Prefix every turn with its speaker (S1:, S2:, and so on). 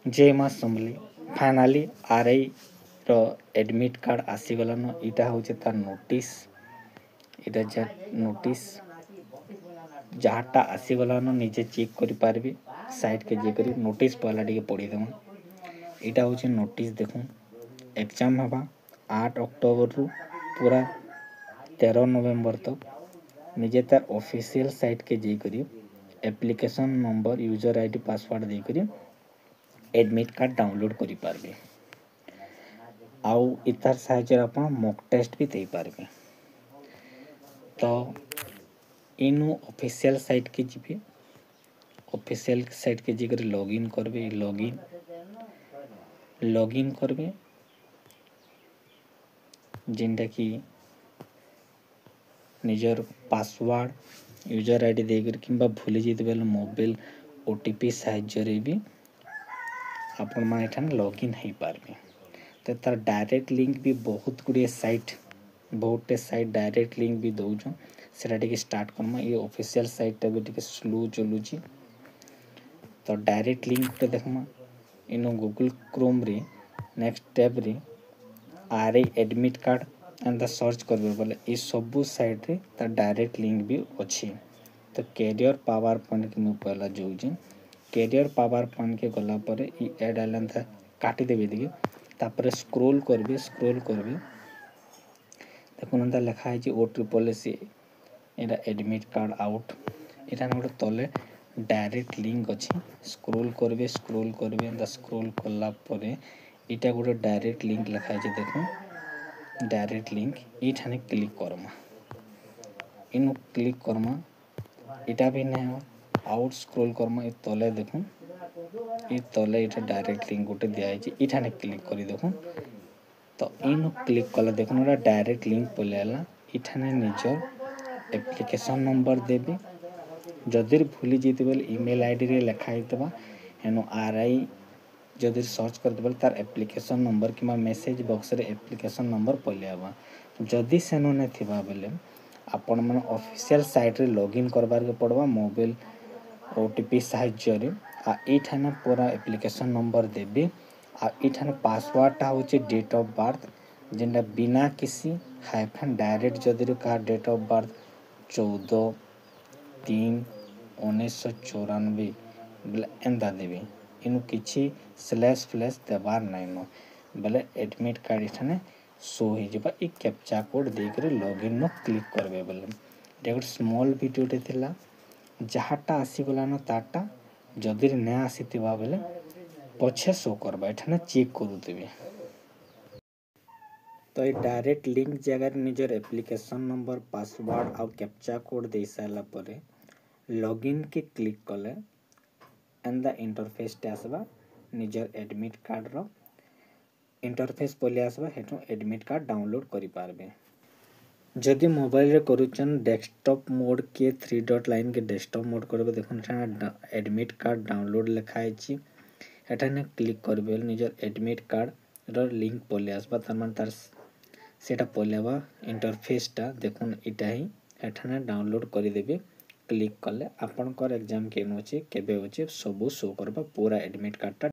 S1: जय माँ समली finally RI रो admit card आसीगलान। इटा हूँ तार नोटिस इटा नोटिस जहाँटा आसीगलान निजे चेक करि पारबे। साइट के जेकरी नोटिस पहला टिके पढ़ी देम। इटा हूँ नोटिस देखूँ एग्जाम हवा 8 अक्टोबर रु पूरा 13 नवेम्बर तक निजे तार ऑफिशियल साइट के जेकरी application number user ID password देकरी एडमिट कार्ड डाउनलोड करि पारबे। आउ इतार साहाय्य आपण मॉक टेस्ट भी दे पारबे। तो इनु ऑफिशियल साइट के जीबे। ऑफिशियल साइट के जेकर लॉगिन करबे। लॉगिन करबे जिनटा कि निजर पासवर्ड यूजर आईडी देकर किंबा भूली जेते बेले मोबाइल ओटीपी साहाय्य रे भी आपण माने एठान लॉगिन हेई पारबे। तो तार डायरेक्ट लिंक भी बहुत गुड़े साइट डायरेक्ट लिंक भी दउछन। सेटा टिके स्टार्ट करमा। ये ऑफिशियल साइट टा भी टिके स्लो चलुची। तो डायरेक्ट लिंक पे देखमा इनो गूगल क्रोम रे नेक्स्ट टैब रे RI admit card and search करबे बोले ई सब साइट रे तार डायरेक्ट लिंक भी अच्छी। तो कैरियर पावर पॉइंट के मु पहला जोउची। कैरियर पावर पॉइंट के गला परे ई ऐड आइलन था काटी देबे दिके तापर स्क्रॉल करबे देखुन एंता लिखा है ओ ट्रिपल एस एटा एडमिट कार्ड आउट एटा गोटे तले डायरेक्ट लिंक अच्छी। स्क्रॉल करबे एंता स्क्रॉल करला परे इटा गोटे डायरेक्ट लिंक लिखा है देखुन डायरेक्ट लिंक इठाने क्लिक करमा। इनु क्लिक करमा इटा भी नहीं आउट स्क्रॉल करमा ए तले देखुन ई तले इटा डायरेक्ट लिंक गोटे दिया है इठाने क्लिक करी देखुन। तो इनु क्लिक कले देखुन एटा डायरेक्ट लिंक पलेला। इठाने निजर एप्लिकेशन नंबर देबे। जदि भूली जेते बेले ईमेल आईडी रे लिखा हेतबा हेनो आरआई जदि सर्च करते बेले तार application number keema message box रे एप्लिकेशन नंबर पलेबा। जदि सेनो ने थिबा बेले आपण मन ऑफिशियल साइट रे लॉगिन करबार के पड़बा मोबाइल ओटीपी साहाय्य रे आ इठाने पूरा एप्लिकेशन नंबर देबे। आ इठाने पासवर्ड टा होचे डेट ऑफ बर्थ जेंडा बिना किसी हाइफन डायरेक्ट जदि का डेट ऑफ बर्थ 14/3/1994 बोले एंदा देबे। इनु किछि स्लैश फ्लैश देबार नाइन बोले एडमिट कार्ड इठाने शो हो जबा। ई कैप्चा कोड देकर लॉगिन नो क्लिक करबे बोले एक स्मॉल वीडियो टे थिला जहाटा आसी गलानो ताटा जदि न आसीतिबा बोले पछे शो करबा एठाने चेक करू देबे। तो ये डायरेक्ट लिंक जगह निजर एप्लिकेशन नंबर पासवर्ड आउ कैप्चा कोड दे सारा परे लॉगिन के क्लिक कले एंड इंटरफेस टे आसबा निजर एडमिट कार्ड रो इंटरफेस पले आसबा हेठो एडमिट कार्ड डाउनलोड करि पारबे। जदि मोबाइल रे करूचन डेस्कटॉप मोड के 3 डॉट लाइन के डेस्कटॉप मोड करबे देखुन एडमिट कार्ड डाउनलोड लिखा है एठाने क्लिक करबे निजर एडमिट कार्ड रो लिंक पले आसबा तार मान तार सेटा पलेबा इंटरफेस टा देखुन इटा ही एठाने डाउनलोड करि देबे। क्लिक कले आपनकर एग्जाम केन होचे केबे होचे सब शो करबा पूरा एडमिट कार्ड टा।